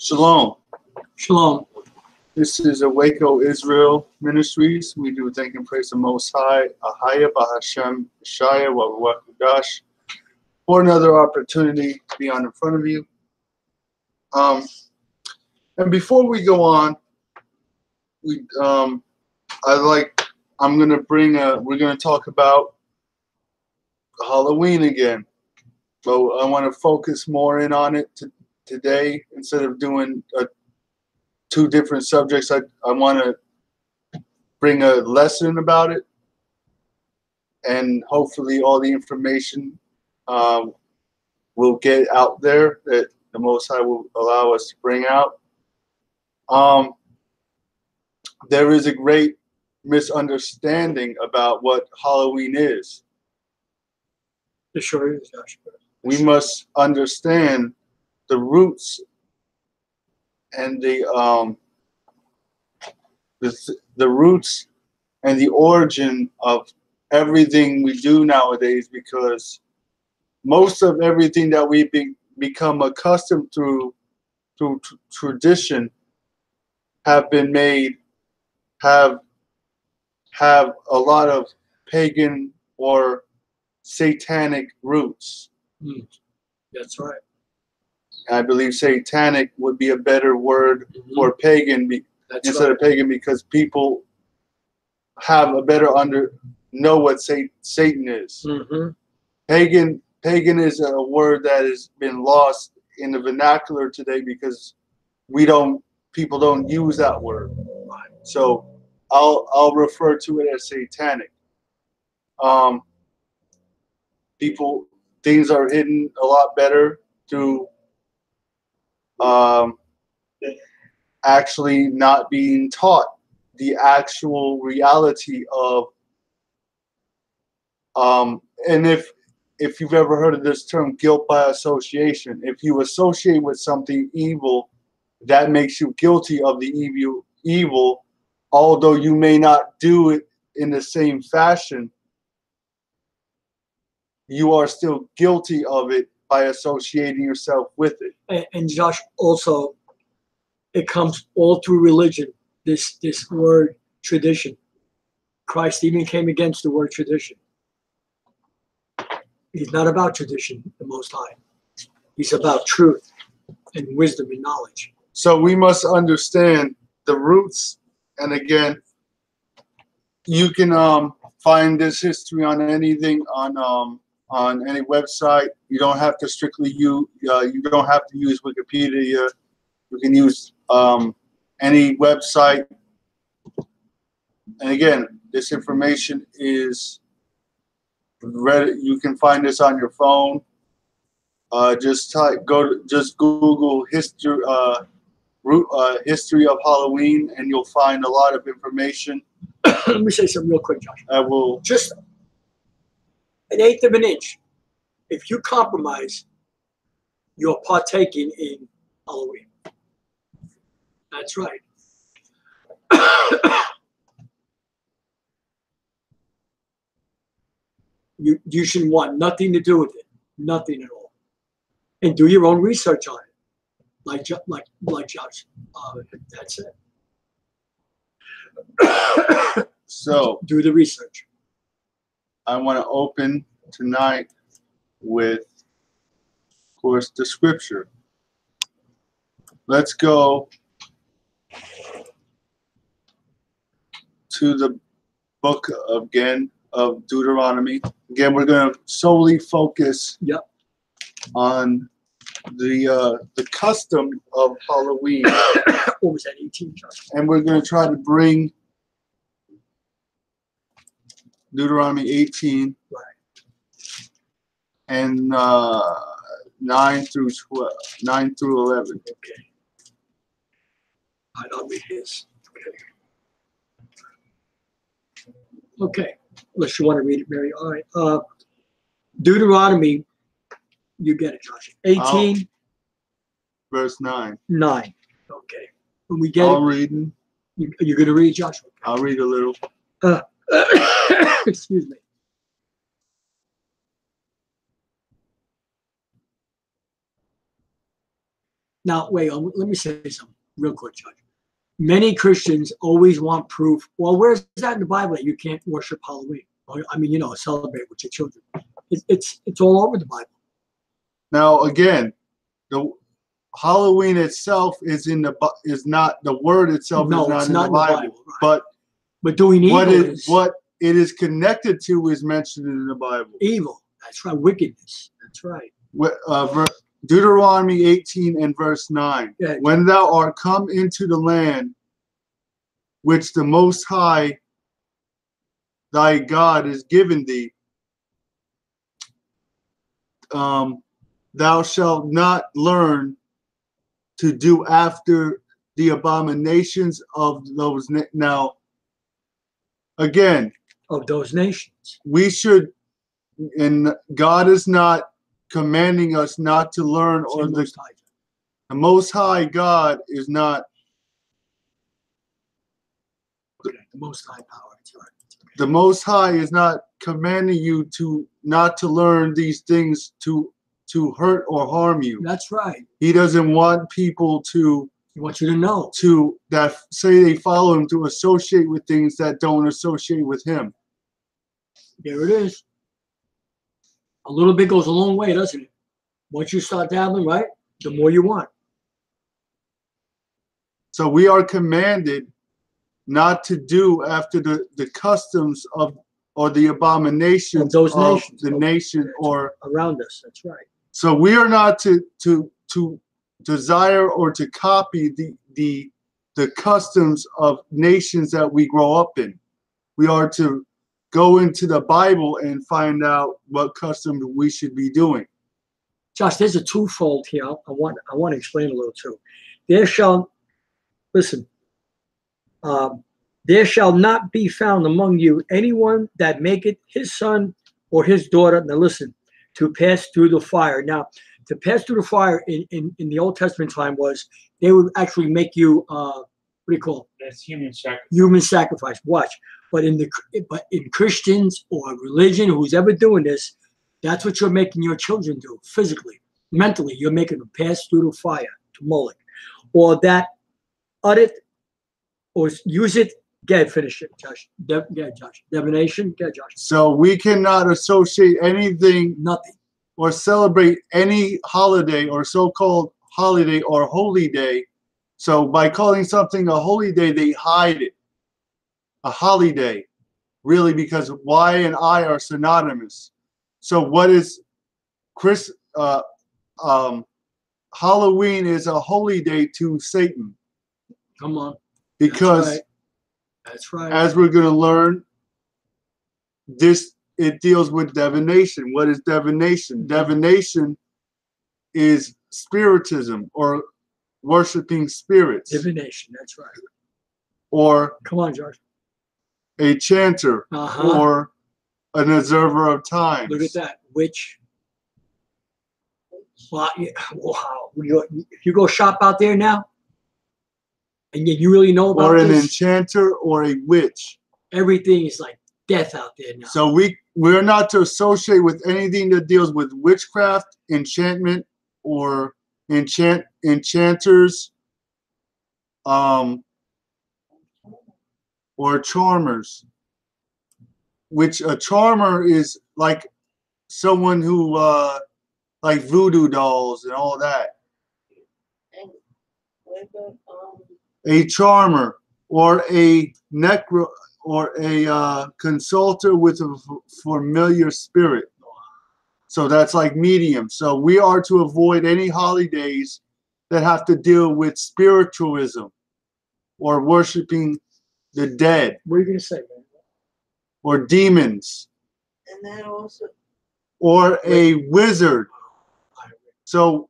Shalom. Shalom. This is a Waco Israel Ministries. We do thank and praise the Most High, Ahayah, bahashem, Yashayah, Barak, for another opportunity to be on in front of you. And before we go on, we're gonna talk about Halloween again. So I want to focus more in on it today instead of doing two different subjects. I want to bring a lesson about it, and hopefully all the information will get out there that the Most High will allow us to bring out. There is a great misunderstanding about what Halloween is. It sure is, Yashayah. We must understand the roots and the roots and the origin of everything we do nowadays, because most of everything that we become accustomed through tradition have a lot of pagan or satanic roots. That's right. I believe satanic would be a better word for pagan instead of pagan, because people have a better know what Satan is. Pagan is a word that has been lost in the vernacular today because people don't use that word. So I'll refer to it as satanic. Things are hidden a lot better through actually not being taught the actual reality of and if you've ever heard of this term, guilt by association. If you associate with something evil, that makes you guilty of the evil, although you may not do it in the same fashion. You are still guilty of it by associating yourself with it. And Josh, also, it comes all through religion, this word tradition. Christ even came against the word tradition. He's not about tradition, the Most High. He's about truth and wisdom and knowledge. So we must understand the roots. And again, you can find this history on anything on any website. You don't have to strictly you don't have to use Wikipedia. You can use any website. And again, this information is read. You can find this on your phone. Just Google history of Halloween, and you'll find a lot of information. Let me say something real quick, Josh. I will just an eighth of an inch. If you compromise, you're partaking in Halloween. That's right. You should want nothing to do with it, nothing at all, and do your own research on it, like Josh. That's it. So do the research. I want to open tonight with, of course, the scripture. Let's go to the book again of Deuteronomy. Again, we're going to solely focus on the custom of Halloween. What was that, 18? And we're going to try to bring Deuteronomy 18, right, and 9 through 11. Okay. I'll read this. Okay. Unless you want to read it, Mary. All right. Deuteronomy, you get it, Josh. 18. Verse 9. 9. Okay. When we get I'm reading. You're going to read, Josh? Okay. I'll read a little. Excuse me. Now, wait, let me say something real quick, Judge. Many Christians always want proof. Well, where's that in the Bible that you can't worship Halloween? I mean, celebrate with your children. It's all over the Bible. Now, again, the Halloween itself is not the word itself. No, is not it's in not the Bible. Right. But doing evil what it is connected to is mentioned in the Bible. Evil. That's right. Wickedness. That's right. Deuteronomy 18 and verse 9. Yeah. When thou art come into the land which the Most High thy God is given thee, thou shalt not learn to do after the abominations of those. Now, again, of those nations. We should, and God is not commanding us not to learn, or the Most High God is not. Okay, the Most High power. That's right. Okay. The Most High is not commanding you not to learn these things to hurt or harm you. That's right. He doesn't want people to. He wants you to know. That say they follow him, to associate with things that don't associate with him. There it is. A little bit goes a long way, doesn't it? Once you start dabbling, right, the more you want. So we are commanded not to do after the customs of, or the abominations of those nations, the nation or around us. That's right. So we are not to desire or to copy the customs of nations that we grow up in. We are to go into the Bible and find out what customs we should be doing. Josh, there's a twofold here. I want to explain a little too. There shall not be found among you anyone that maketh his son or his daughter, now listen, to pass through the fire. Now, to pass through the fire in the Old Testament time was they would actually make you what do you call it? That's human sacrifice. Human sacrifice. Watch. But in Christians or religion, who's ever doing this, that's what you're making your children do physically, mentally. You're making them pass through the fire to Moloch, or that audit or use it. Get finish it, Josh. Josh. Divination. Get Josh. So we cannot associate anything, nothing, or celebrate any holiday or so-called holiday or holy day. So by calling something a holy day, they hide it. A holiday, really, because Y and I are synonymous. So what is Halloween is a holy day to Satan. Come on. Because that's right. As we're going to learn, it deals with divination. What is divination? Divination is spiritism, or worshiping spirits. Divination, that's right. Or come on, George. A chanter, or an observer of time. Look at that. Witch. Wow. If you go shop out there now, and you really know about or an this, enchanter or a witch. Everything is like death out there now. So we're not to associate with anything that deals with witchcraft, enchantment, or enchanters, or charmers. Which a charmer is like someone who like voodoo dolls and all that. A charmer, or a necro, or a consulter with a familiar spirit. So that's like medium. So we are to avoid any holidays that have to deal with spiritualism or worshiping the dead. What are you going to say, man? Or demons. And then also. Or a wizard. So,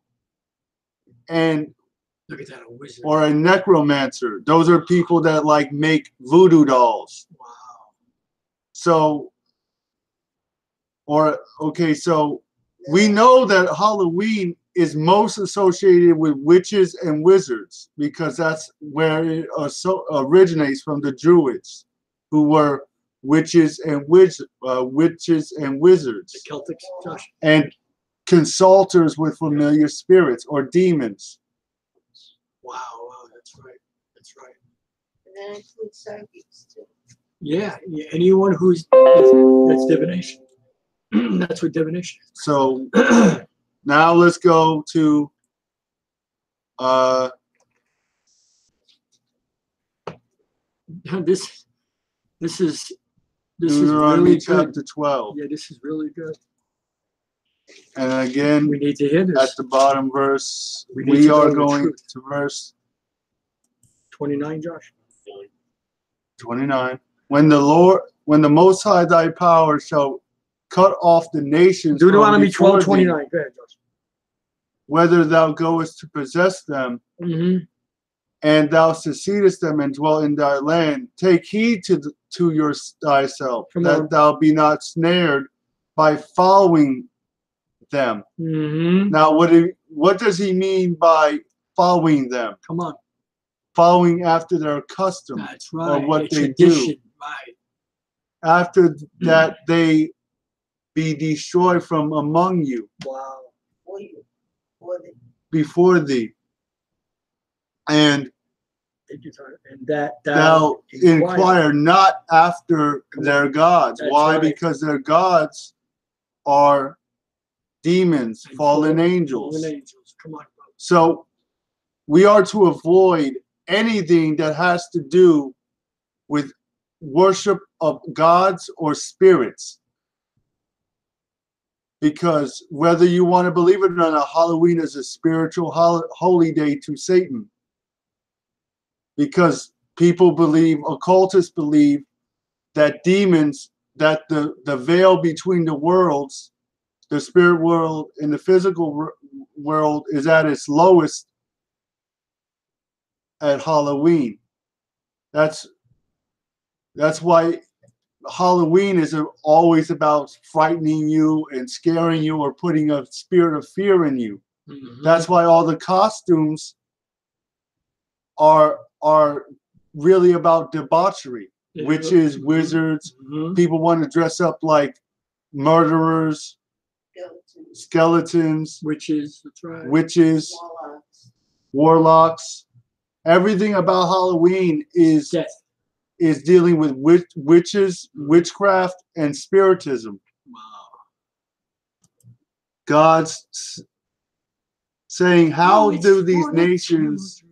and look at that, a wizard. Or a necromancer. Those are people that like make voodoo dolls. Wow. So, so we know that Halloween is most associated with witches and wizards, because that's where it originates from, the Druids, who were witches and wizards. The Celtics, Josh. And consulters with familiar spirits or demons. Wow, that's right. That's right. And that includes psychics too. Yeah, anyone that's divination. That's what divination is. So now let's go to This is Deuteronomy really chapter good. 12. Yeah, this is really good. And again, We need to hear this. at the bottom verse, We need we to are know the going truth. to verse 29, Josh. 29. When the Most High thy power shall cut off the nations from Deuteronomy before 12:29. thee, Go ahead, Josh. whether thou goest to possess them, Mm-hmm. and thou secedest them and dwell in thy land, take heed to thyself, Come that on. thou be not snared by following them. Mm-hmm. Now, what does he mean by following them? Come on. Following after their custom, That's right. or what Their they tradition. do. Right. After that, they be destroyed from among you. Wow. For you. For the Before thee. And And that thou inquire not after their gods. That's Why? right. Because their gods are demons, And fallen angels. Fallen angels. Come on, bro. So we are to avoid anything that has to do with worship of gods or spirits. Because whether you want to believe it or not, Halloween is a spiritual holy day to Satan. Because people believe, occultists believe, that demons, that the veil between the worlds, the spirit world and the physical world, is at its lowest at Halloween. That's why Halloween is always about frightening you and scaring you or putting a spirit of fear in you. Mm-hmm. That's why all the costumes are really about debauchery. Yeah. Witches, Mm-hmm. wizards. Mm-hmm. People want to dress up like murderers, skeletons, Witches. That's right. witches, warlocks. warlocks. Everything about Halloween is Death. dealing with witches, witchcraft, and spiritism. Wow. God's saying, how do these nations?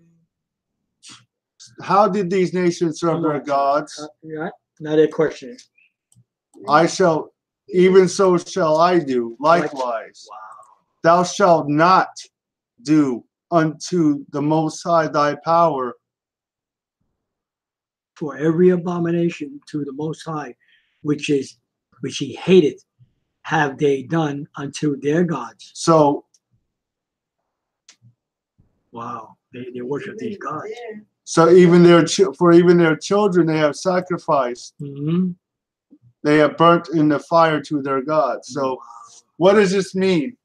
How did these nations serve their gods? Yeah. Now they're questioning. I shall, even so shall I do likewise. Wow. Thou shalt not do unto the Most High thy power. For every abomination to the Most High, which he hated, have they done unto their gods. So, wow, they worship these gods. so even for their children, they have sacrificed. Mm-hmm. They have burnt in the fire to their gods. So, wow. What does this mean?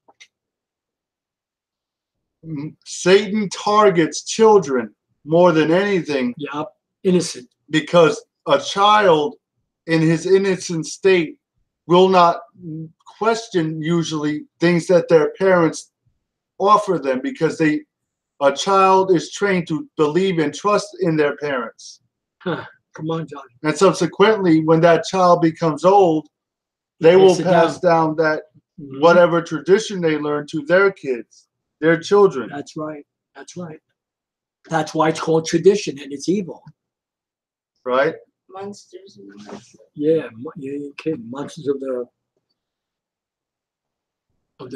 Satan targets children more than anything. Yep, innocent. Because a child in his innocent state will not question usually things that their parents offer them, because a child is trained to believe and trust in their parents. Huh. Come on, John. And subsequently, when that child becomes old, they will pass down that whatever tradition they learn to their kids, their children. That's right. That's right. That's why it's called tradition, and it's evil. Right? Monsters and monsters. Yeah, you're kidding. Monsters of the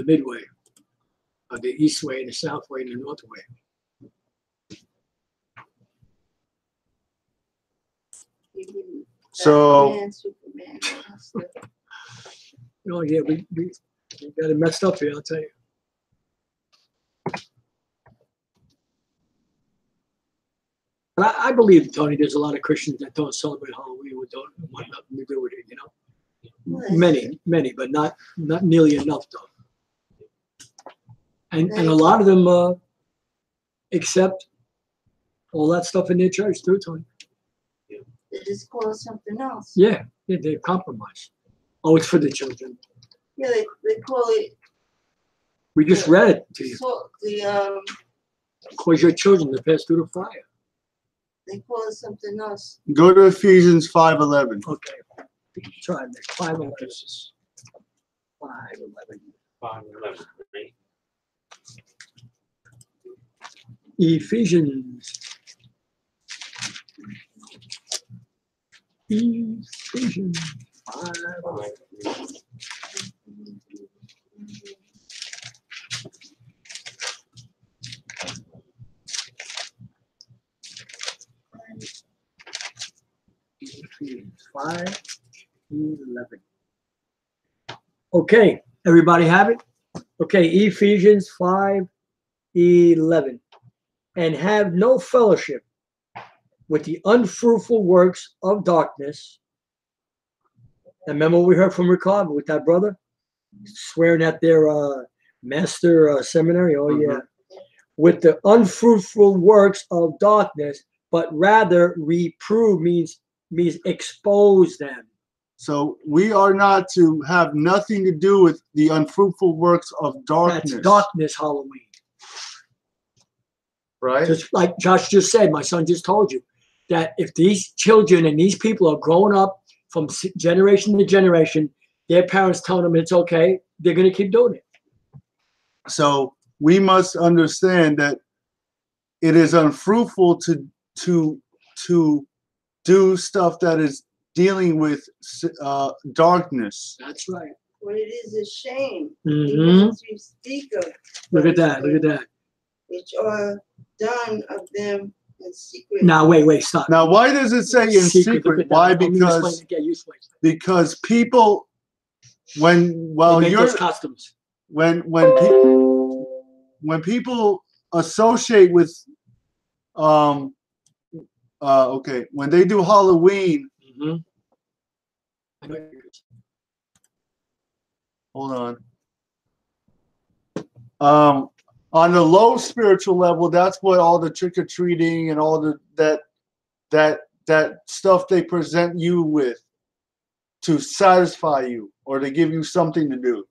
Midway, of the East Way, and the South Way, and the North Way. So, Batman, Superman, Oh yeah, we got it messed up here. I'll tell you. But I believe, Tony, there's a lot of Christians that don't celebrate Halloween or don't want nothing to do with it. You know, many, but not nearly enough though. And a lot of them accept all that stuff in their church too, Tony. They just call it something else. Yeah, they compromise. Oh, it's for the children. Yeah, they call it. We just read it to you. So Cause your children to pass through the fire. They call it something else. Go to Ephesians 5:11. Okay. Try next. 5:11. 5:11. 5:11, right? Ephesians 5:11. Ephesians 5:11. Okay, everybody have it? Okay, Ephesians 5:11. And have no fellowship with the unfruitful works of darkness. And remember what we heard from Ricardo with that brother swearing at their master seminary? Oh, yeah. With the unfruitful works of darkness, but rather reprove means expose them. So we are not to have nothing to do with the unfruitful works of darkness. That's darkness Halloween. Right? Just like Josh just said, my son just told you, that if these children and these people are growing up from generation to generation, their parents telling them it's okay, they're going to keep doing it. So we must understand that it is unfruitful to do stuff that is dealing with darkness. That's right. What it is a shame. Mm-hmm. As we speak of. Look at that. Look at that. Which are done of them in secret. Now, wait, stop. Now, why does it say in secret? Why? Because people, when those customs. when people associate with when they do Halloween. Mm-hmm. Hold on the low spiritual level, that's what all the trick-or-treating and all that stuff they present you with to satisfy you or to give you something to do.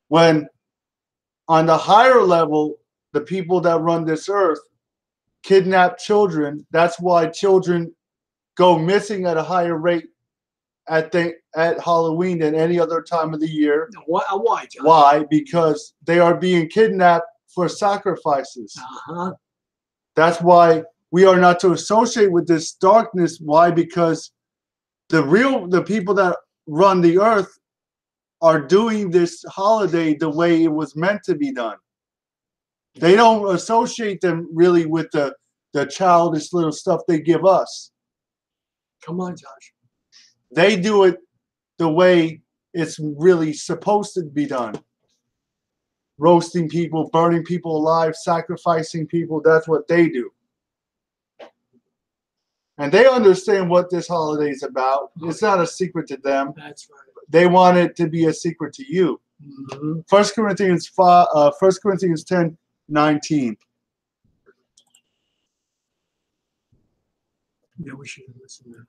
When on the higher level, the people that run this earth kidnap children. That's why children go missing at a higher rate at Halloween than any other time of the year. Why, John? Why? Because they are being kidnapped for sacrifices. Uh-huh. That's why we are not to associate with this darkness. Why? Because the people that run the earth are doing this holiday the way it was meant to be done. They don't associate them really with the childish little stuff they give us. Come on, Josh. They do it the way it's really supposed to be done. Roasting people, burning people alive, sacrificing people, that's what they do. And they understand what this holiday is about. It's not a secret to them. That's right. They want it to be a secret to you. Mm-hmm. 1 Corinthians 10:19. Yeah, we should listen to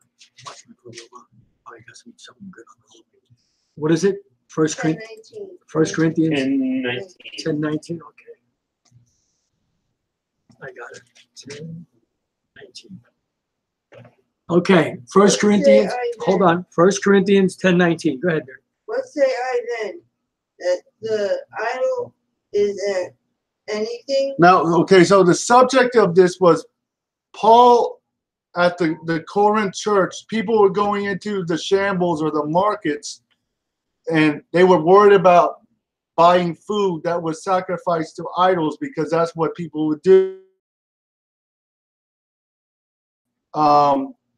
watch me for a little while. I got something good on the whole page. What is it? 1 Corinthians 10:19. Okay. I got it. 10:19. Okay. 1 Corinthians. Hold on. 1 Corinthians 10:19. Go ahead, there. What say I then? That the idol is anything? Now, okay, so the subject of this was Paul at the Corinth church. People were going into the shambles or the markets, and they were worried about buying food that was sacrificed to idols because that's what people would do.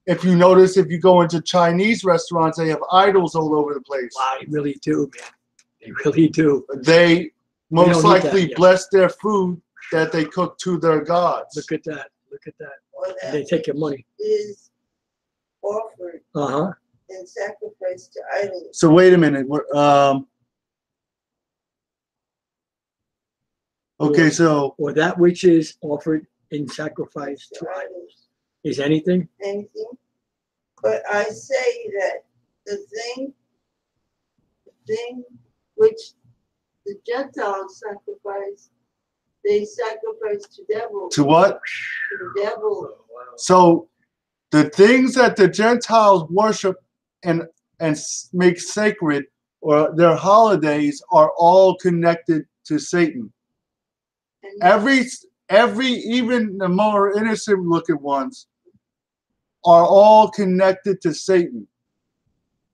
If you notice, if you go into Chinese restaurants, they have idols all over the place. Wow, they really do, man. They really do. They most likely that, bless their food that they cook to their gods. Look at that. Look at that. Or that They take your money. is offered Uh-huh. and sacrificed to idols. So wait a minute. Okay, so Or that which is offered in sacrifice to idols. idols. Is anything? Anything. But I say that the thing which the Gentiles sacrifice they sacrifice to devil. To what? To the devil. Oh, wow. So the things that the Gentiles worship and make sacred, or their holidays, are all connected to Satan. And Every even the more innocent looking ones are all connected to Satan.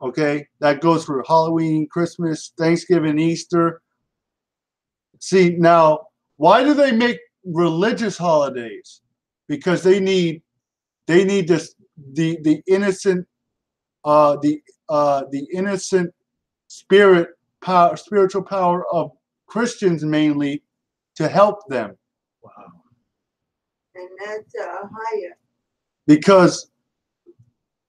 Okay, that goes for Halloween, Christmas, Thanksgiving, Easter. See, now, why do they make religious holidays? Because they need this the innocent the innocent spiritual power of Christians mainly to help them. Wow. and that's Ahayah. Because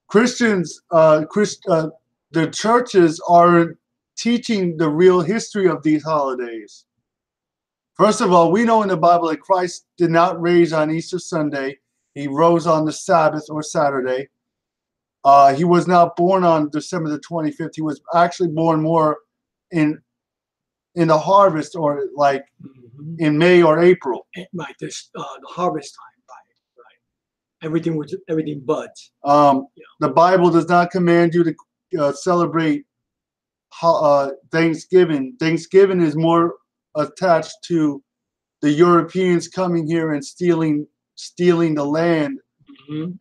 Christians, the churches aren't teaching the real history of these holidays. First of all, we know in the Bible that Christ did not raise on Easter Sunday. He rose on the Sabbath or Saturday. He was not born on December the 25th. He was actually born more in the harvest, or like in May or April. Right, this the harvest time, right. Everything buds. The Bible does not command you to celebrate Thanksgiving. Thanksgiving is more attached to the Europeans coming here and stealing the land.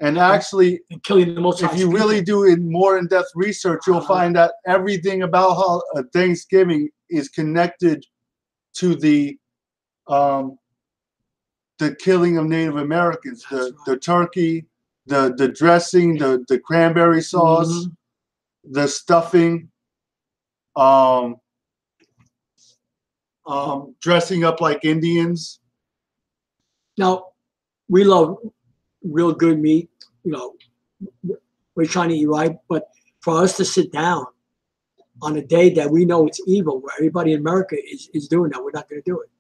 And actually, and killing the most. if you really do more in-depth research, you'll find that everything about Thanksgiving is connected to the killing of Native Americans. The turkey, the dressing, the cranberry sauce, the stuffing, dressing up like Indians. Now, we love real good meat. You know, we're trying to eat right, but for us to sit down on a day that we know it's evil, where everybody in America is doing that, we're not going to do it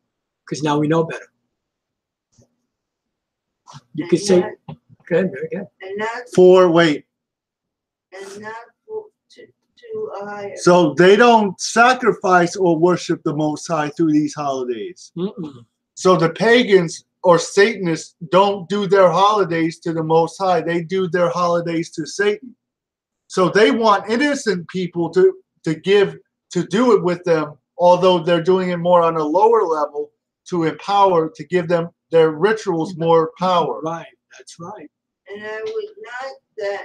because now we know better. You could say, good, very good. And not to Ahayah. So they don't sacrifice or worship the Most High through these holidays. So the pagans or Satanists don't do their holidays to the Most High. They do their holidays to Satan. So they want innocent people to do it with them, although they're doing it more on a lower level to give them their rituals more power. Right, that's right. And I would not that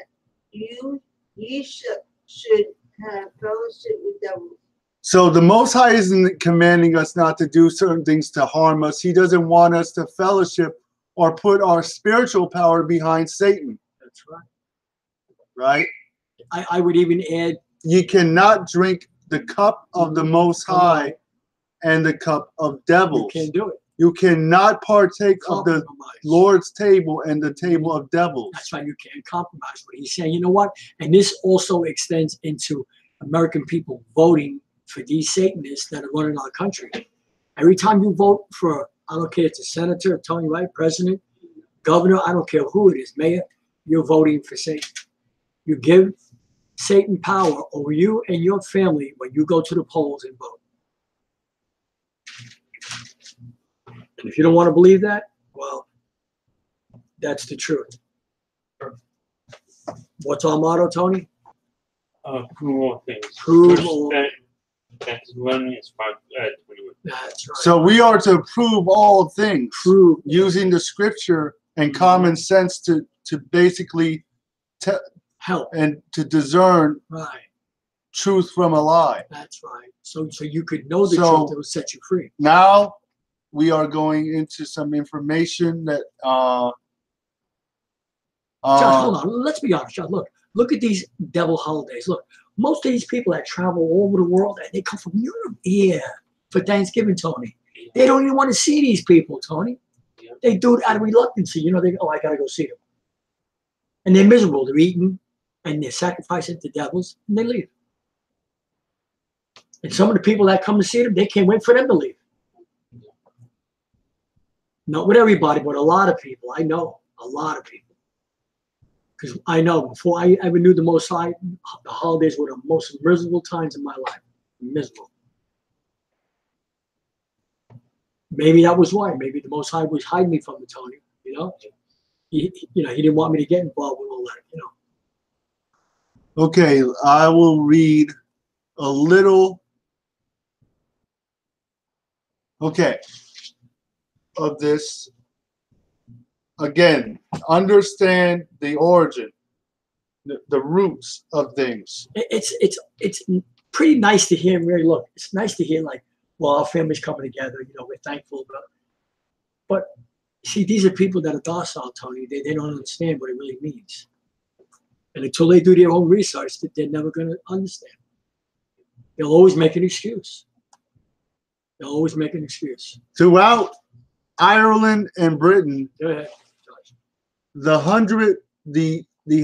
ye should have fellowship with devils. So the Most High isn't commanding us not to do certain things to harm us. He doesn't want us to fellowship or put our spiritual power behind Satan. That's right. Right? I would even add, you cannot drink the cup of the Most High and the cup of devils. You can't do it. You cannot partake of the Lord's table and the table of devils. That's right. You can't compromise. But he's saying, you know what? And this also extends into American people voting for these Satanists that are running our country. Every time you vote for, I don't care if it's a senator, Tony, right, president, governor, I don't care who it is, mayor, you're voting for Satan. You give Satan power over you and your family when you go to the polls and vote. And if you don't want to believe that, well, that's the truth. What's our motto, Tony? Prove all things. Prove all. That's 21. That's right. So we are to prove all things, Prove using the scripture and common sense to basically help and to discern right. truth from a lie. That's right. So you could know the So truth that will set you free. Now we are going into some information that Josh, hold on. Let's be honest, Josh. Look at these devil holidays. Look, most of these people that travel all over the world, they come from Europe here for Thanksgiving, Tony. They don't even want to see these people, Tony. They do it out of reluctancy. You know, they go, oh, I got to go see them. And they're miserable. They're eating, and they're sacrificing to devils, and they leave. And some of the people that come to see them, they can't wait for them to leave. Not with everybody, but a lot of people. I know a lot of people. Because I know before I ever knew the Most High, the holidays were the most miserable times in my life. Miserable. Maybe that was why. Maybe the Most High was hiding me from the Tony. You know, he didn't want me to get involved with all that. You know. Okay, I will read a little. Okay, of this. Again, understand the origin, the roots of things. It's pretty nice to hear. Really, look, it's nice to hear like, well, our family's coming together. You know, we're thankful, but see, these are people that are docile, Tony. They don't understand what it really means, and until they do their own research, they're never going to understand. They'll always make an excuse. They'll always make an excuse. Throughout Ireland and Britain, Go ahead. the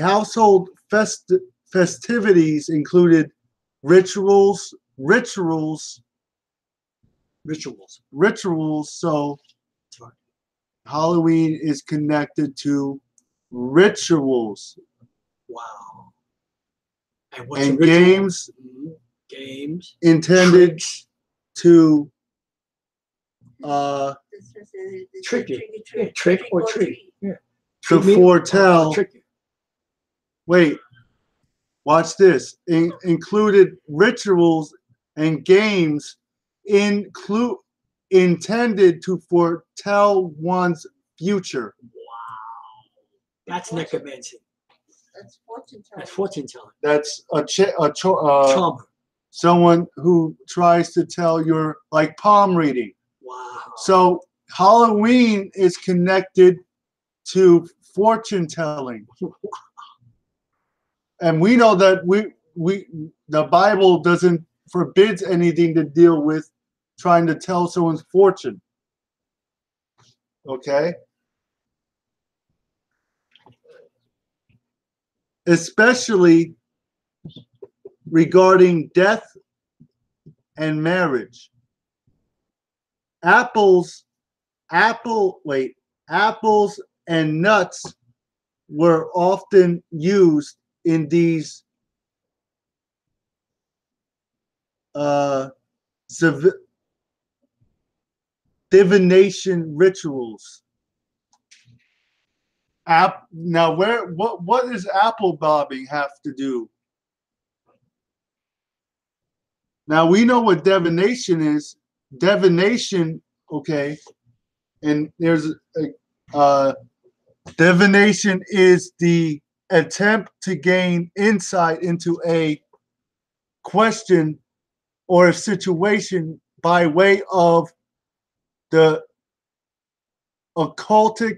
household festivities included rituals. So Halloween is connected to rituals. Wow. And games. Games. Intended tricks. To trick or treat. Yeah. To foretell. Wait, watch this. Included rituals and games intended to foretell one's future. Wow. That's necromancy. That's fortune telling. That's fortune telling. That's a charmer. Someone who tries to tell your, like, palm reading. Wow. So Halloween is connected to fortune telling. And we know that the Bible doesn't forbids anything to deal with trying to tell someone's fortune. Okay? Especially regarding death and marriage. Apples and nuts were often used in these divination rituals. Now, what does apple bobbing have to do? Now we know what divination is. Divination, okay, and there's divination is the attempt to gain insight into a question or a situation by way of the occultic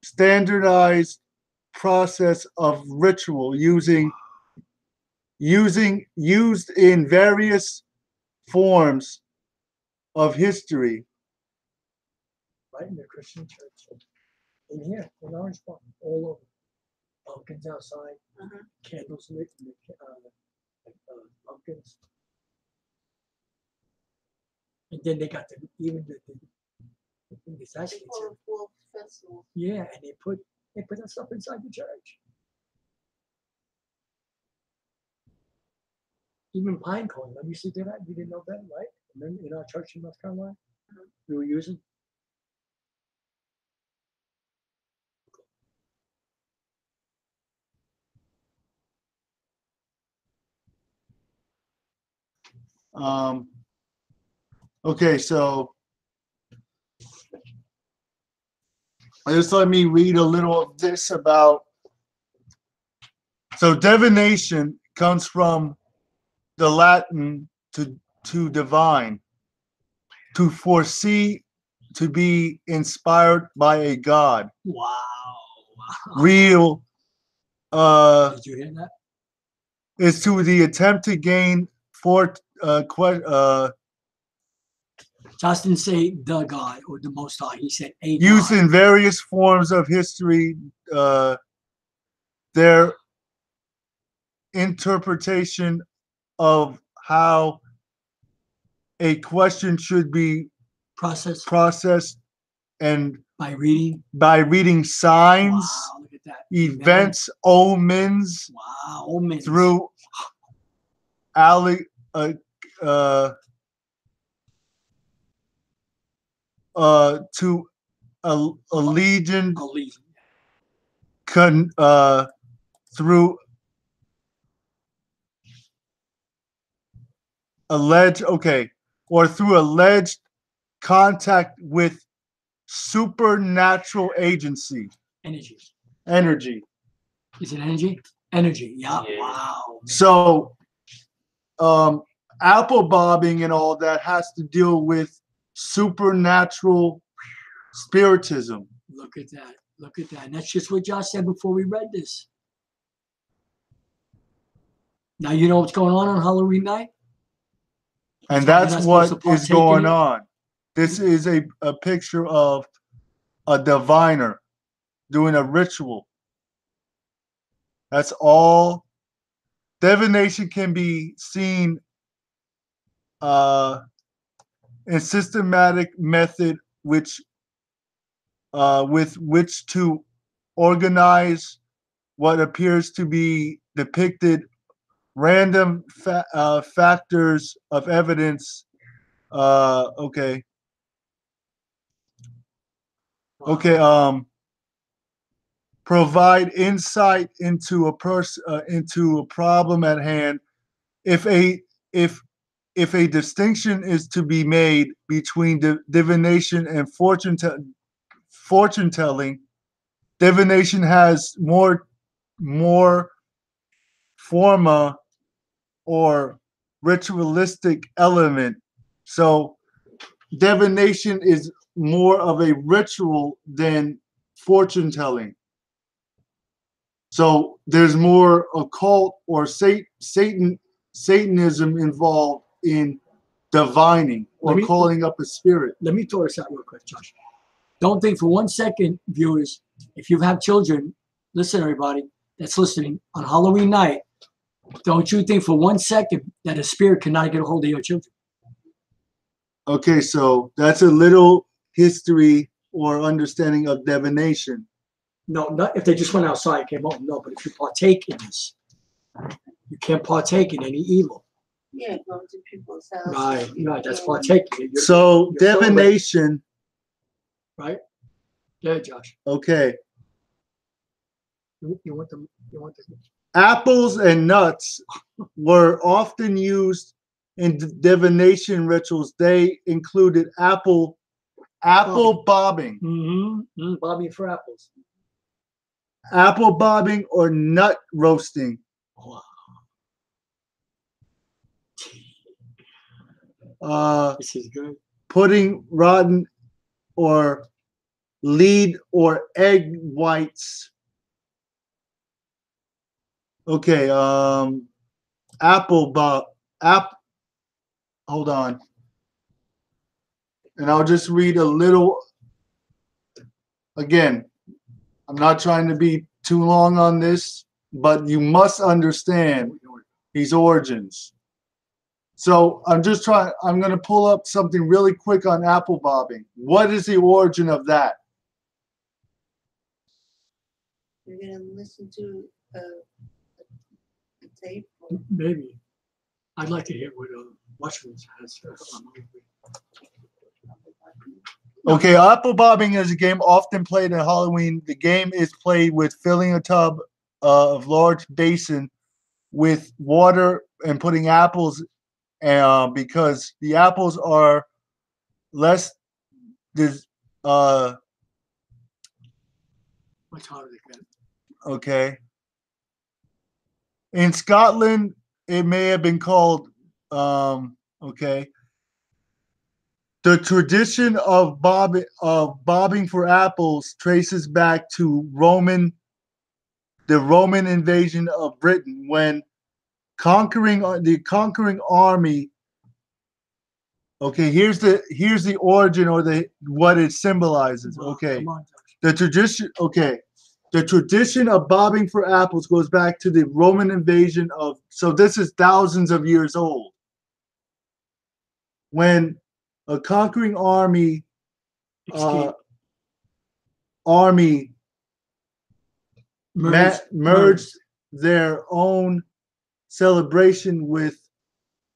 standardized process of ritual used in various forms of history. Right in the Christian church. In here, in Orange Park, all over. Pumpkins outside, candles lit in the pumpkins. And then they got it's actually yeah, and they put that stuff inside the church. Even pine cone. Let me see, did that? You didn't know that, right? Remember in our church in North Carolina, we were using. Okay, so just let me read a little of this about. So divination comes from the Latin to divine, to foresee, to be inspired by a god. Wow. Real. Did you hear that? Is to the attempt to gain Josh didn't say the God or the Most High. He said a used God. in various forms of history. Their interpretation of how a question should be processed and by reading signs. Wow, look at that. events, omens, Wow, omens. through to allegiance, through alleged, or through alleged contact with supernatural agency. Energy. Is it energy? Energy. Yeah. Yeah. Wow. So, apple bobbing and all that has to deal with supernatural spiritism. Look at that. Look at that. And that's just what Josh said before we read this. Now you know what's going on Halloween night? And why you're that's not what supposed to is partake in going it? on. This is a picture of a diviner doing a ritual. That's all. Divination can be seen in systematic method with which to organize what appears to be depicted random factors of evidence. Okay. Provide insight into a into a problem at hand. If a distinction is to be made between divination and fortune telling, divination has more forma or ritualistic element. So divination is more of a ritual than fortune telling. So there's more occult or Satanism involved in divining or calling up a spirit. Let me throw this out real quick, Josh. Don't think for 1 second, viewers, if you have children, listen, everybody that's listening, on Halloween night, don't you think for 1 second that a spirit cannot get a hold of your children. Okay, so that's a little history or understanding of divination. No, not if they just went outside and came home. No, but if you partake in this, you can't partake in any evil. Yeah, go to people's houses. Right. That's partaking. So divination. Right? Yeah, Josh. Okay. You want them? Apples and nuts were often used in divination rituals. They included apple bobbing. Bobbing for apples. Apple bobbing or nut roasting. Wow. This is good. Putting rotten or lead or egg whites. Okay, hold on. And I'll just read a little. Again, I'm not trying to be too long on this, but you must understand these origins. So I'm going to pull up something really quick on apple bobbing. What is the origin of that? You're going to listen to a tape? Maybe. I'd like to hear what Mushrooms has. Okay, apple bobbing is a game often played at Halloween. The game is played with filling a tub of large basin with water and putting apples, because the apples are less. Much harder to get. Okay. In Scotland, it may have been called. Okay. The tradition of bobbing for apples traces back to the Roman invasion of Britain when the conquering army. Okay, here's the origin or what it symbolizes. Okay, the tradition. Okay, the tradition of bobbing for apples goes back to the Roman invasion of. So this is thousands of years old. When a conquering army merged their own celebration with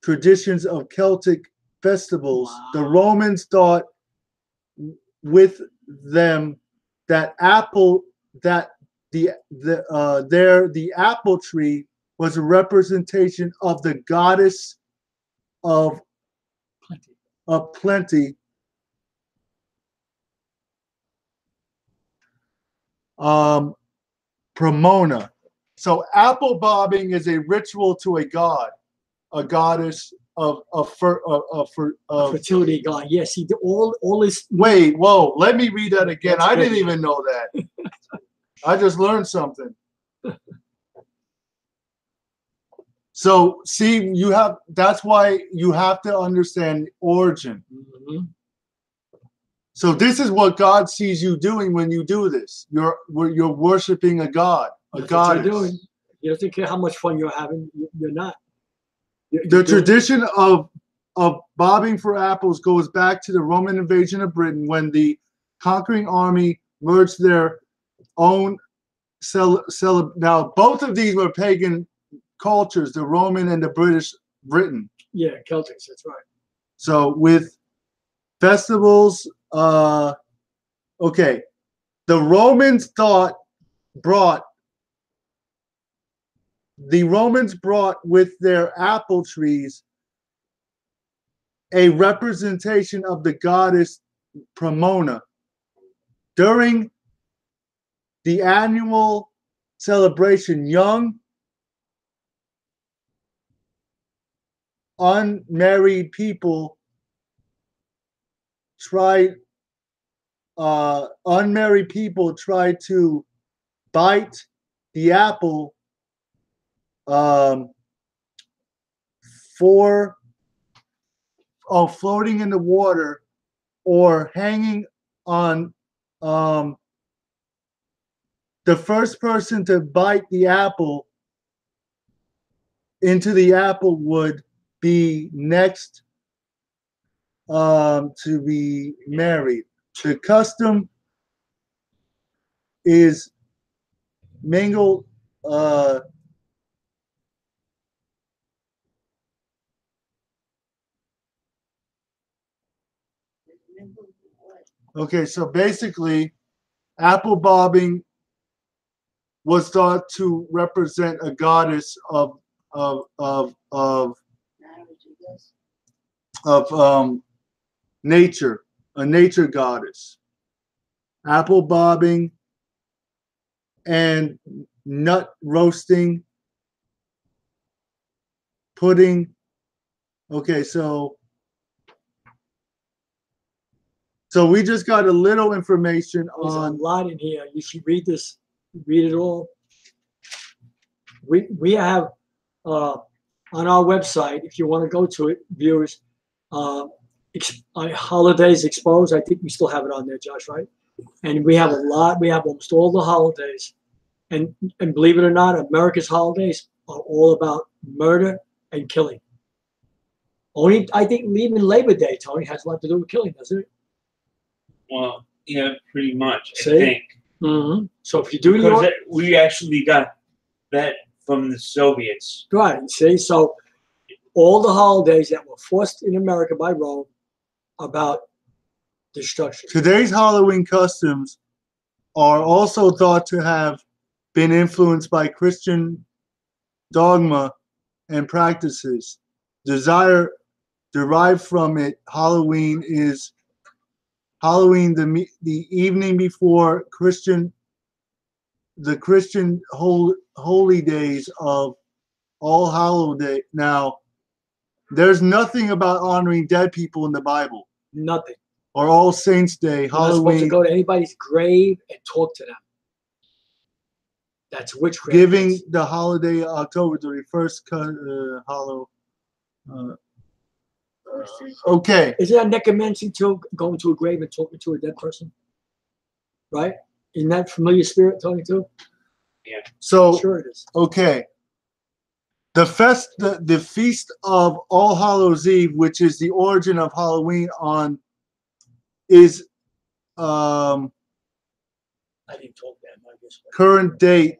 traditions of Celtic festivals. Wow. The Romans thought with them that the apple tree was a representation of the goddess of plenty. Pomona. So apple bobbing is a ritual to a god, a goddess of fertility god. Yes, he did all this. Wait, whoa, let me read that again. That's I good. didn't even know that. I just learned something. So see, that's why you have to understand origin. Mm-hmm. So this is what God sees you doing when you do this. You're worshiping a god, a That's goddess. what you're doing. You don't care how much fun you're having. You're not. The tradition of bobbing for apples goes back to the Roman invasion of Britain when the conquering army merged their own now both of these were pagan cultures, the Roman and the Britain. Yeah, Celtics, that's right. So with festivals, okay, the Romans brought with their apple trees a representation of the goddess Pomona. During the annual celebration, young unmarried people try to bite the apple floating in the water or hanging on. The first person to bite the apple into the apple would be next to be married. The custom is mingled okay, so basically apple bobbing was thought to represent a goddess of nature, a nature goddess. Apple bobbing and nut roasting, pudding. Okay, so we just got a little information There's on a lot in here. You should read this. Read it all. We have on our website, if you want to go to it, viewers, holidays exposed. I think we still have it on there, Josh, right? And we have a lot. We have almost all the holidays, and believe it or not, America's holidays are all about murder and killing. Only I think even Labor Day, Tony, has a lot to do with killing, doesn't it? Well, yeah, pretty much. See? I think. Mm-hmm. So if you do because we actually got that from the Soviets. Right. See, so all the holidays that were forced in America by Rome about destruction. Today's Halloween customs are also thought to have been influenced by Christian dogma and practices. Desire derived from it. Halloween the evening before the Christian holy days of All Hallow Day. Now, there's nothing about honoring dead people in the Bible. Nothing. Or All Saints Day, You're not supposed to Halloween. go to anybody's grave and talk to them. That's witchcraft. Giving the holiday October 31st, Hallow. Okay. Isn't that necromancy too, going to a grave and talking to a dead person? Right? Isn't that familiar spirit, Tony, too? Yeah. So, sure it is. Okay. The feast of All Hallows Eve, which is the origin of Halloween is I didn't talk that. I guess. current date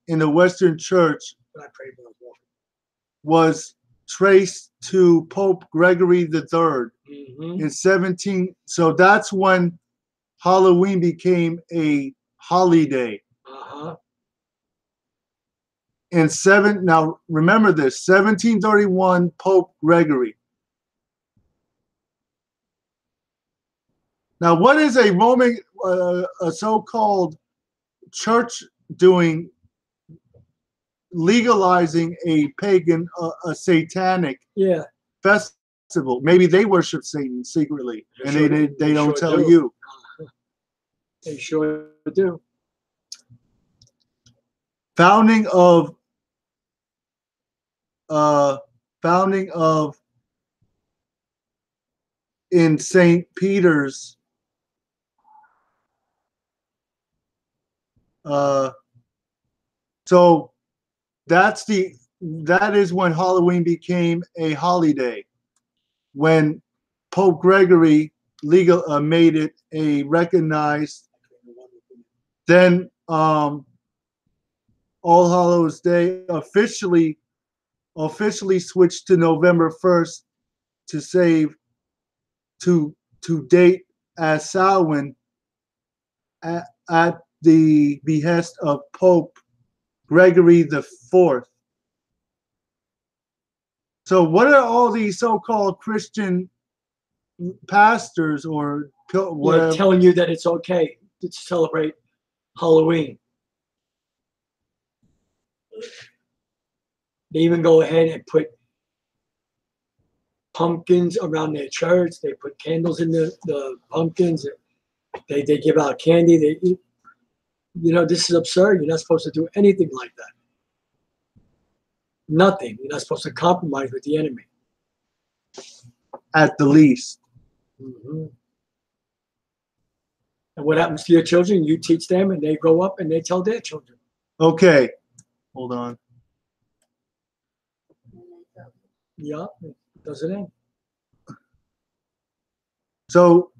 in the Western Church I pray for those walking. was traced to Pope Gregory III in 17. So that's when Halloween became a holiday. Now remember this, 1731, Pope Gregory. Now, what is a Roman, a so-called church doing, legalizing a pagan, a satanic festival? Maybe they worship Satan secretly, and they don't tell you. They sure do. Founding of in St. Peter's. So that is when Halloween became a holiday, when Pope Gregory made it a recognized. Then All Hallows Day officially switched to November 1st to date as Samhain at the behest of Pope Gregory IV. So what are all these so-called Christian pastors or whatever telling you that it's okay to celebrate Halloween? They even go ahead and put pumpkins around their church. They put candles in the pumpkins. They give out candy. This is absurd. You're not supposed to do anything like that. Nothing. You're not supposed to compromise with the enemy. At the least. And what happens to your children? You teach them, and they grow up, and they tell their children. Okay. Hold on. Yeah, it doesn't end. So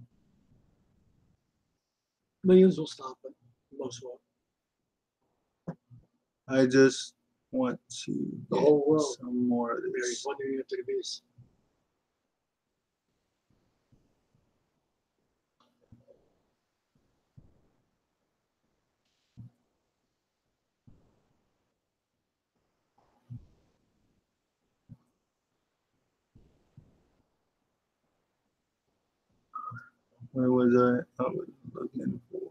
millions will stop it. Most will. I just want to the whole world. Some more of this. Wondering after the beast. Where was I? I was looking for.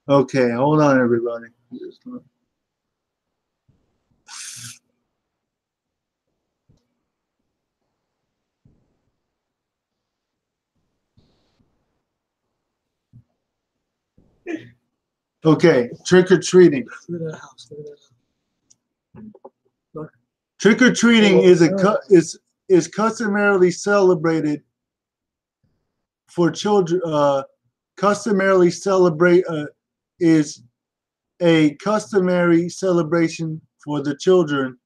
Okay, hold on, everybody. Okay, trick or treating. Look at that house. Look at that. Trick or treating is customarily celebrated for children. Is a customary celebration for the children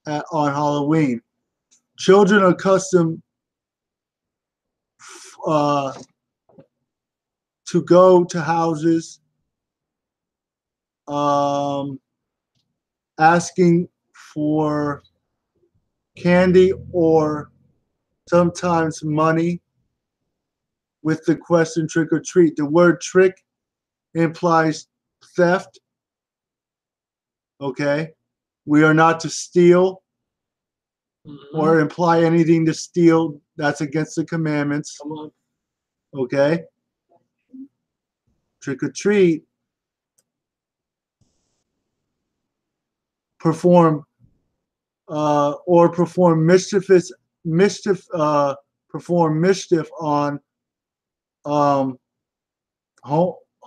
on Halloween. Children are accustomed to go to houses, asking for candy or sometimes money with the question trick or treat. The word trick implies theft. Okay. We are not to steal or imply anything to steal. That's against the commandments. Come on. Okay. Trick or treat. Perform mischief on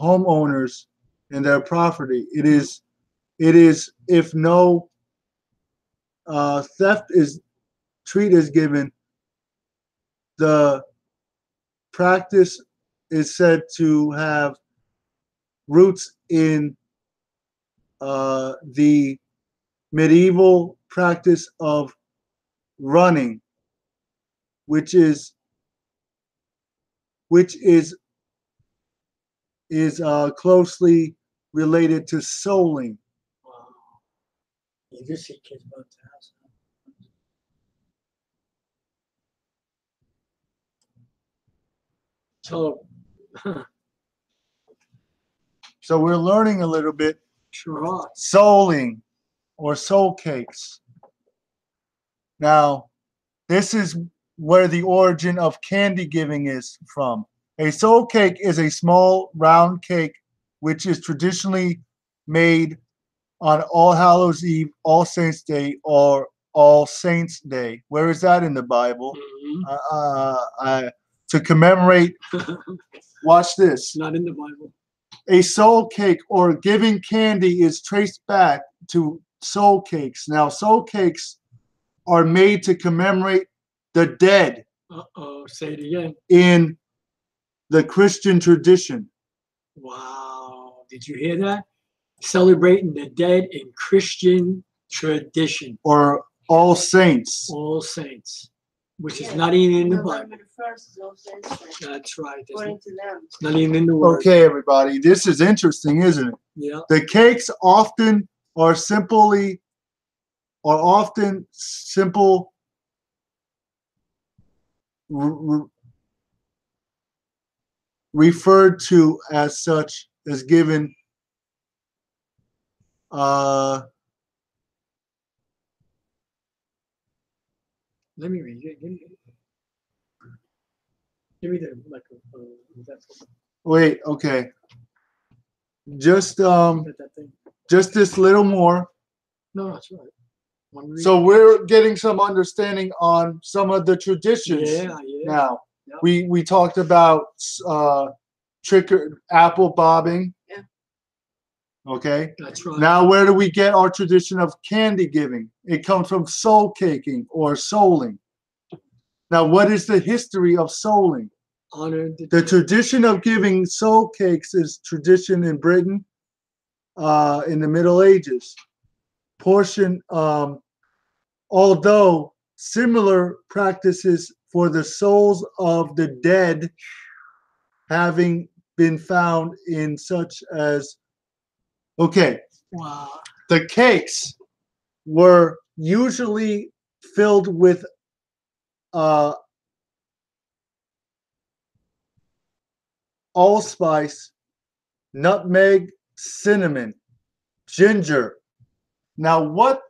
homeowners and their property. It is if no treat is given, the practice is said to have roots in the medieval practice of running, which is closely related to souling. Wow. You just see kids about the house. So, So we're learning a little bit sure are. souling or soul cakes. Now, this is where the origin of candy giving is from. A soul cake is a small round cake which is traditionally made on All Hallows Eve, All Saints Day, or All Saints Day. Where is that in the Bible? To commemorate, watch this. Not in the Bible. A soul cake or giving candy is traced back to soul cakes. Now, soul cakes are made to commemorate the dead. Say it again. In the Christian tradition. Wow. Did you hear that? Celebrating the dead in Christian tradition. Or All Saints. All Saints. Which is not even in the Bible. November the 1st is All Saints Day, That's right. according to them. It's not even in the Word. Okay, everybody. This is interesting, isn't it? Yeah. The cakes often simple referred to as such as given Let me read it. Give me the wait, okay. Just that thing. just this little more. No, that's right. So we're getting some understanding on some of the traditions. Yeah. Now, Yep. we talked about apple bobbing. Yeah. Okay. That's right. Now, where do we get our tradition of candy giving? It comes from soul caking or souling. Now, what is the history of souling? Honor The tradition of giving soul cakes is tradition in Britain in the Middle Ages. Although similar practices for the souls of the dead having been found in such as, okay, Wow. the cakes were usually filled with allspice, nutmeg, cinnamon, ginger. Now, what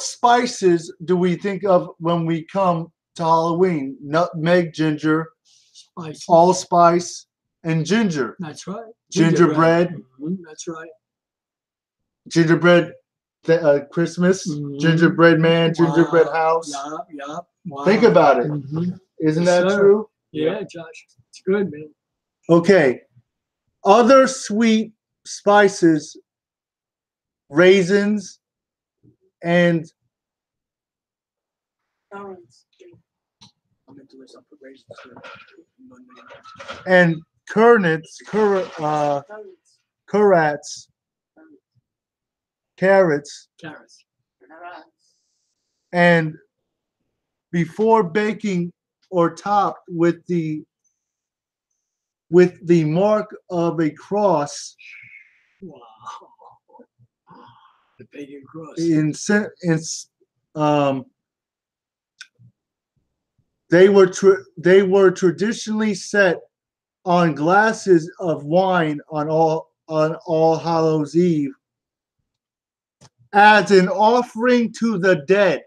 spices do we think of when we come to Halloween? Nutmeg, ginger, Spices. allspice, and ginger. That's right. Gingerbread. That's right. Gingerbread Christmas, gingerbread man, gingerbread house. Yeah. Wow. Think about it. Isn't Yes, that sir. true? Yeah, Josh. It's good, man. Okay. Other sweet spices, raisins, and currants, carrots, and before baking or topped with the mark of a cross. Wow. The pagan cross. They were traditionally set on glasses of wine on All Hallows Eve as an offering to the dead.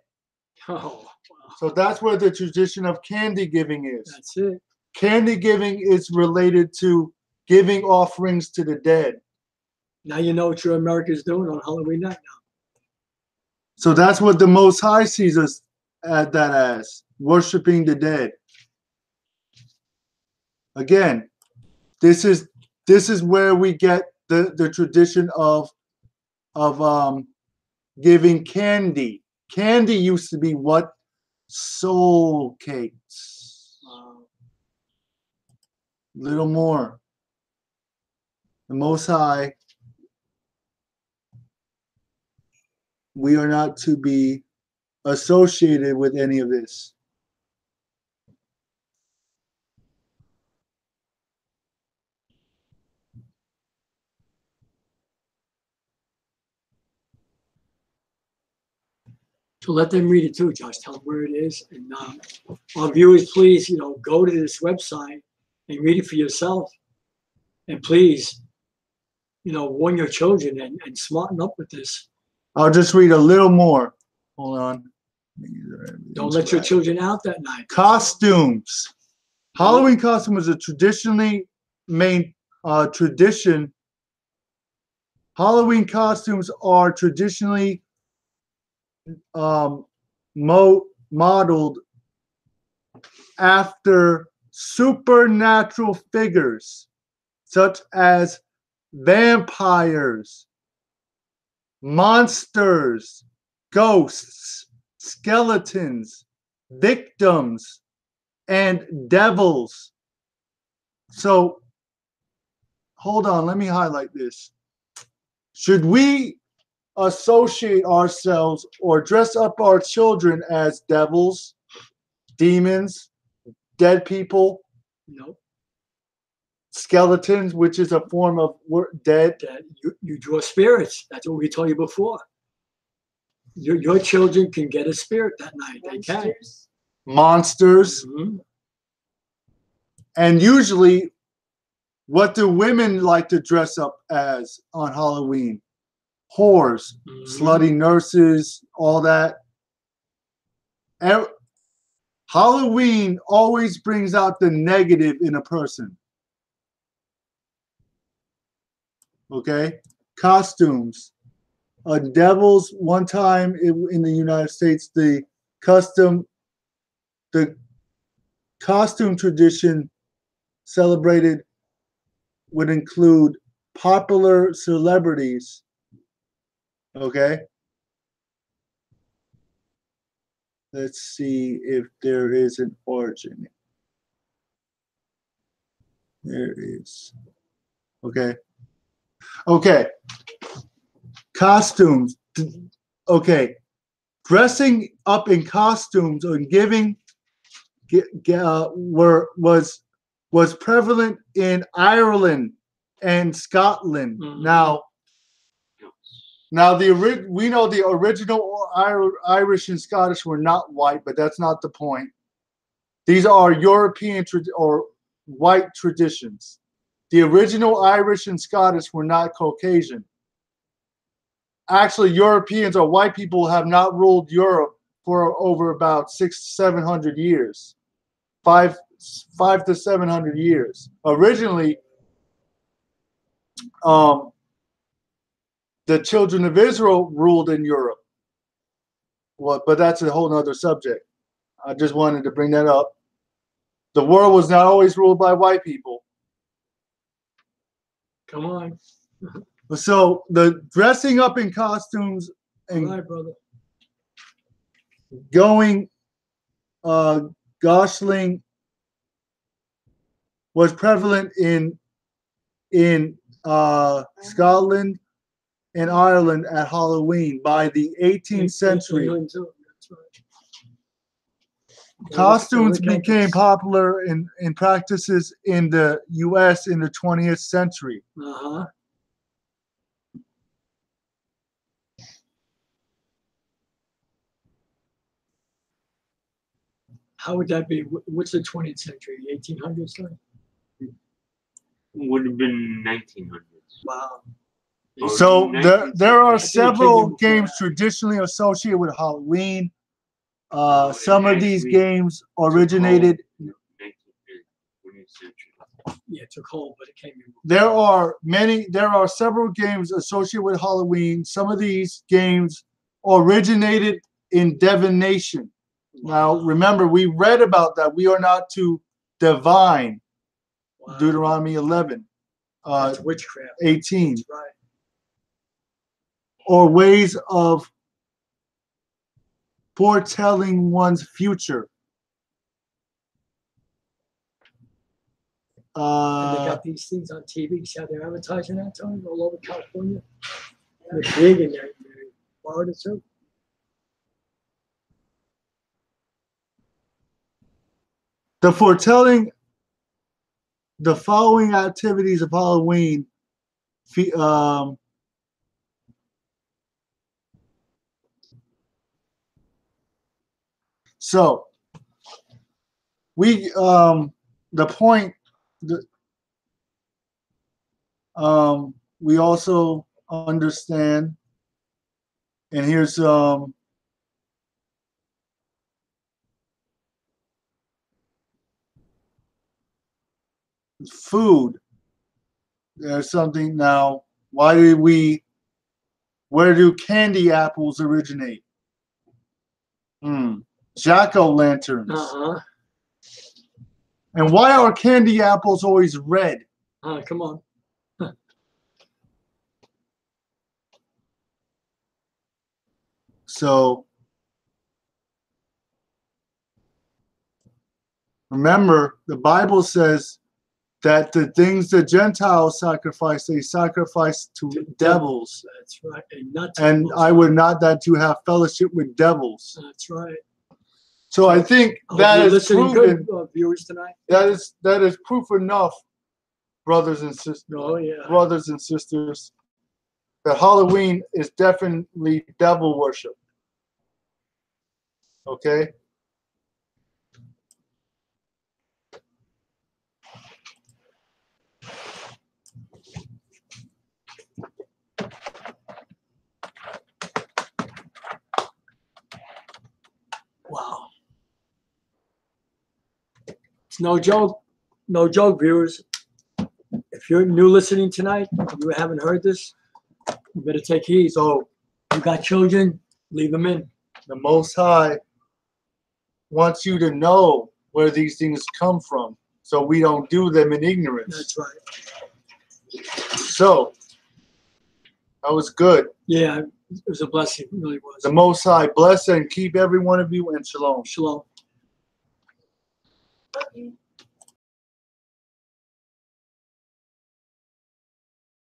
Oh, wow. So that's where the tradition of candy giving is. That's it. Candy giving is related to giving offerings to the dead. Now you know what your America's doing on Halloween night now. So that's what the Most High sees us at that as, worshiping the dead. Again, this is where we get the tradition of giving candy. Candy used to be what? Soul cakes. Little more. The Most High, we are not to be associated with any of this. So let them read it too, Josh. Tell them where it is. And our viewers, please, go to this website and read it for yourself. And please, warn your children and smarten up with this. I'll just read a little more. Hold on. Don't let your children out that night. Costumes. Halloween costume is a traditionally main tradition. Halloween costumes are traditionally modeled after supernatural figures such as vampires, monsters, ghosts, skeletons, victims, and devils. So, hold on, let me highlight this. Should we associate ourselves or dress up our children as devils, demons, dead people? No. Skeletons, which is a form of dead. You draw spirits. That's what we told you before. Your children can get a spirit that night. They can. Monsters. Mm-hmm. And usually, what do women like to dress up as on Halloween? Whores, slutty nurses, all that. Halloween always brings out the negative in a person. Okay? Costumes. Devils, one time in the United States, the costume tradition celebrated would include popular celebrities. Okay? Let's see if there is an origin. There is. Okay. Okay. Costumes. Okay. Dressing up in costumes and giving was prevalent in Ireland and Scotland. Mm-hmm. Now we know the original Irish and Scottish were not white, but that's not the point. These are European or white traditions. The original Irish and Scottish were not Caucasian. Actually, Europeans or white people have not ruled Europe for over about 600-700 years. 500 to 700 years. Originally, the children of Israel ruled in Europe. Well, but that's a whole other subject. I just wanted to bring that up. The world was not always ruled by white people. Come on. So the dressing up in costumes and all right, brother. Going gosling was prevalent in Scotland and Ireland at Halloween by the 18th century. England too. That's right. Costumes became popular in practices in the U.S. in the 20th century. Uh-huh. How would that be? What's the 20th century? 1800s? Would have been 1900s. Wow. So there are several games traditionally associated with Halloween. Some of these games originated. Yeah, it took hold, but it came in. There are several games associated with Halloween. Some of these games originated in divination. Now, remember, we read about that. We are not to divine. Wow. Deuteronomy 11. That's witchcraft. 18. That's right. Or ways of foretelling one's future. And they got these things on TV. See how they're advertising that, Tony, all over California? They're big in there. Florida too. The foretelling the following activities of Halloween. So we the point that we also understand, and here's food. There's something now. Where do candy apples originate? Jack-o'-lanterns. Uh-huh. And why are candy apples always red? Come on. So remember, the Bible says that the things the Gentiles sacrifice, they sacrifice to devils. That's right. And not to And I would not that you have fellowship with devils. That's right. So I think that is proven. Good, viewers tonight. That is proof enough, brothers and sisters. Oh yeah. Brothers and sisters, that Halloween is definitely devil worship. Okay. Wow. It's no joke. No joke, viewers. If you're new listening tonight, you haven't heard this, you better take heed. So you got children, leave them in. the Most High wants you to know where these things come from, so we don't do them in ignorance. That's right. So that was good. Yeah, it was a blessing. It really was. The Most High bless and keep every one of you, and shalom. Shalom. Okay.